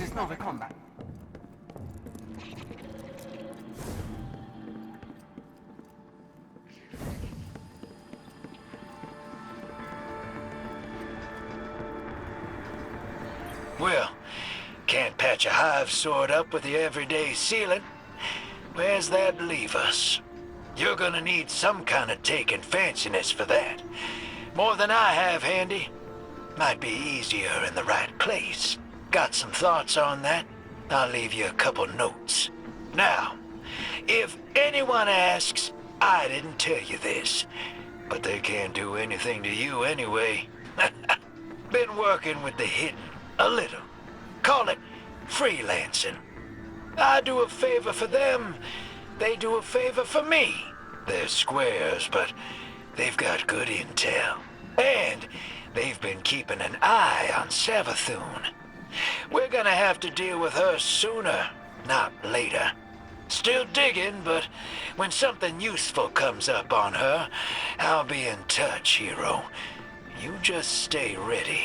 is not a combat. Well, can't patch a hive sword up with the everyday sealant. Where's that leave us? You're gonna need some kind of taking fanciness for that. More than I have handy. Might be easier in the right place. Got some thoughts on that? I'll leave you a couple notes. Now, if anyone asks, I didn't tell you this, but they can't do anything to you anyway. Been working with the hidden a little. Call it freelancing. I do a favor for them, they do a favor for me. They're squares, but they've got good intel. And they've been keeping an eye on Savathun. We're gonna have to deal with her sooner, not later. Still digging, but when something useful comes up on her, I'll be in touch, hero. You just stay ready.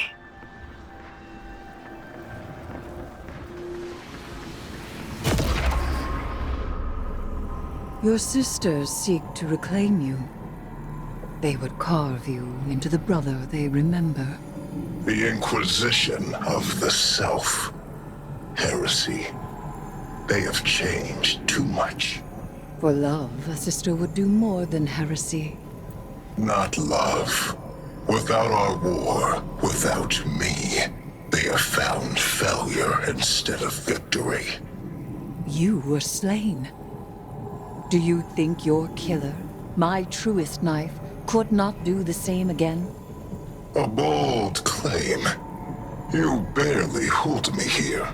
Your sisters seek to reclaim you. They would carve you into the brother they remember. The Inquisition of the Self. Heresy. They have changed too much. For love, a sister would do more than heresy. Not love. Without our war, without me, they have found failure instead of victory. You were slain. Do you think your killer, my truest knife, could not do the same again? A bold claim. You barely hold me here.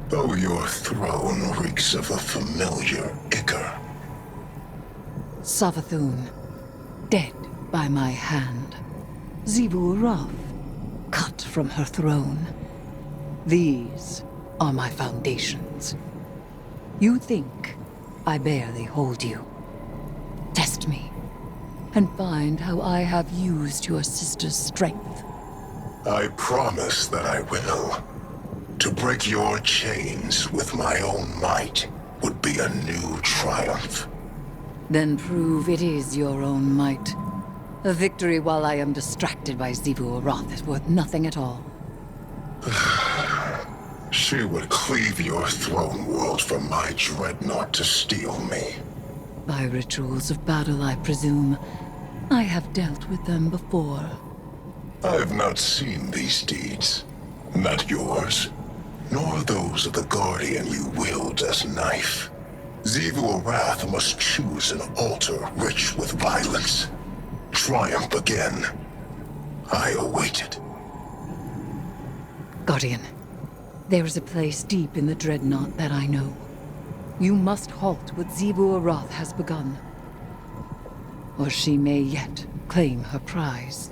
Though your throne reeks of a familiar ichor. Savathun, dead by my hand. Xivu Arath, cut from her throne. These are my foundations. You think I barely hold you? Test me, and find how I have used your sister's strength. I promise that I will. To break your chains with my own might would be a new triumph. Then prove it is your own might. A victory while I am distracted by Xivu Arath is worth nothing at all. She would cleave your throne world from my dreadnought to steal me. By rituals of battle, I presume. I have dealt with them before. I have not seen these deeds. Not yours, nor those of the Guardian you wield as knife. Xivu Arath must choose an altar rich with violence. Triumph again. I await it. Guardian, there is a place deep in the Dreadnought that I know. You must halt what Xivu Arath has begun. Or she may yet claim her prize.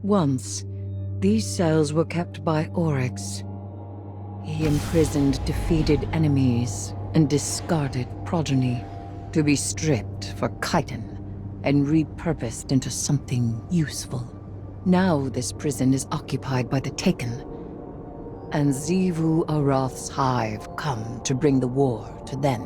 Once, these cells were kept by Oryx. He imprisoned defeated enemies and discarded progeny to be stripped for chitin and repurposed into something useful. Now this prison is occupied by the Taken, and Xivu Arath's hive come to bring the war to them.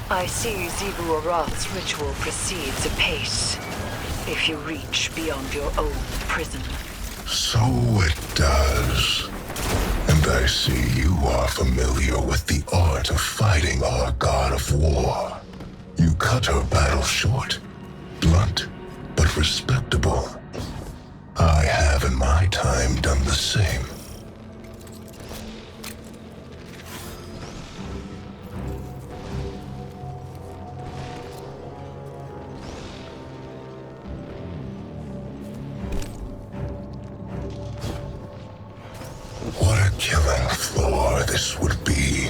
I see Xivu Arath's ritual proceeds apace. If you reach beyond your own prison. So it does. And I see you are familiar with the art of fighting our god of war. You cut her battle short. Blunt, but respectable. I have in my time done the same. What a killing floor this would be.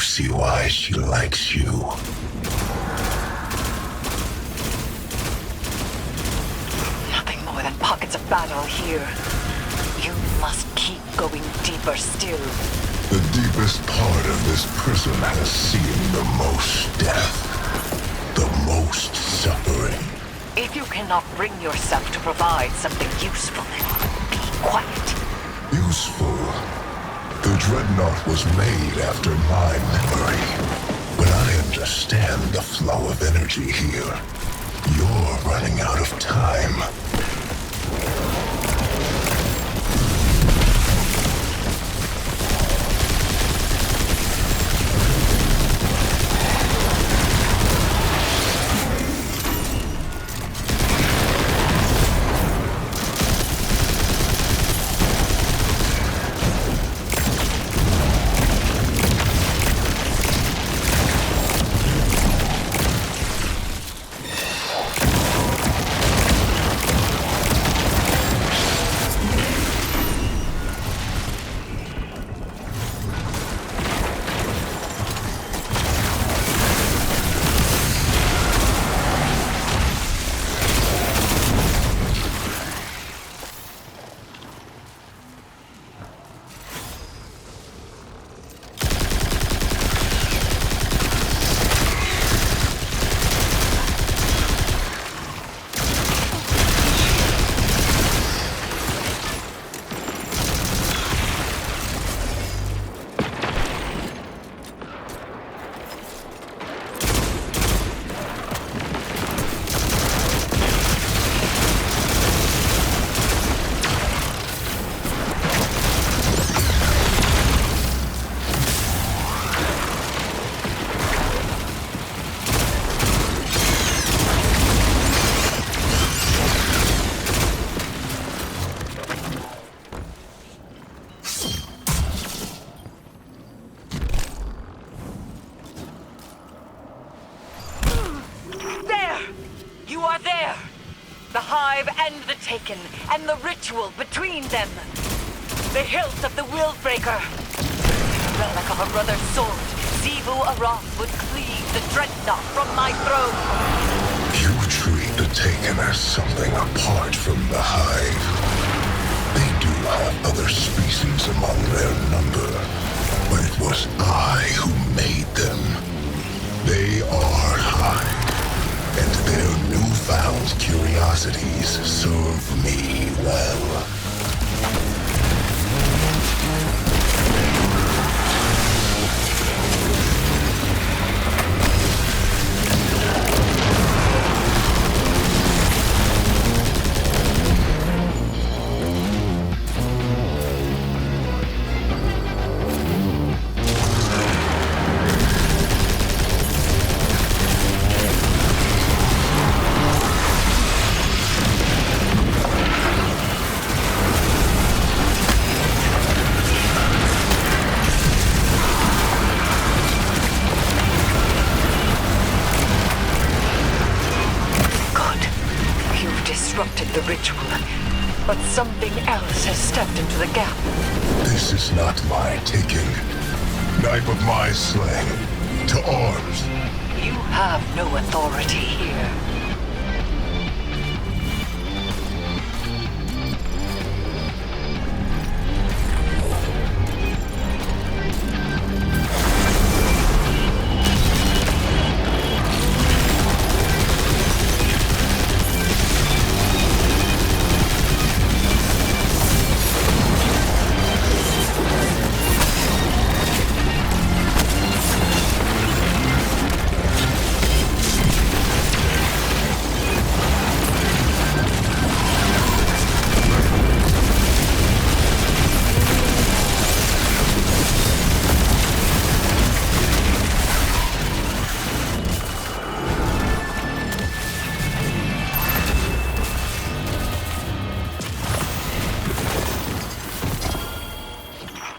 See why she likes you. Nothing more than pockets of battle here. You must keep going deeper still. The deepest part of this prison has seen the most. If you cannot bring yourself to provide something useful, be quiet. Useful. The Dreadnought was made after my memory. But I understand the flow of energy here. You're running out of time. Taken, and the ritual between them. The hilt of the Willbreaker. Relic of a brother's sword, Xivu Arath would cleave the Dreadnought from my throne. You treat the Taken as something apart from the Hive. They do have other species among their number, but it was I who made them. They are Hive. And their newfound curiosities serve me well. The ritual, but something else has stepped into the gap. This is not my taking. Knife of my slaying. To arms. You have no authority here.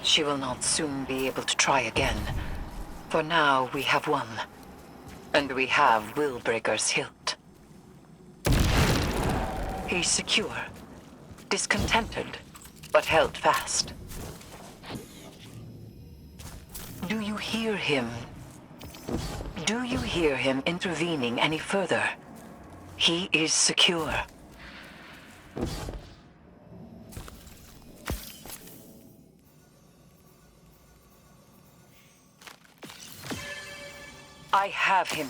She will not soon be able to try again. For now, we have won. And we have Willbreaker's hilt. He's secure, discontented, but held fast. Do you hear him? Do you hear him intervening any further? He is secure. I have him.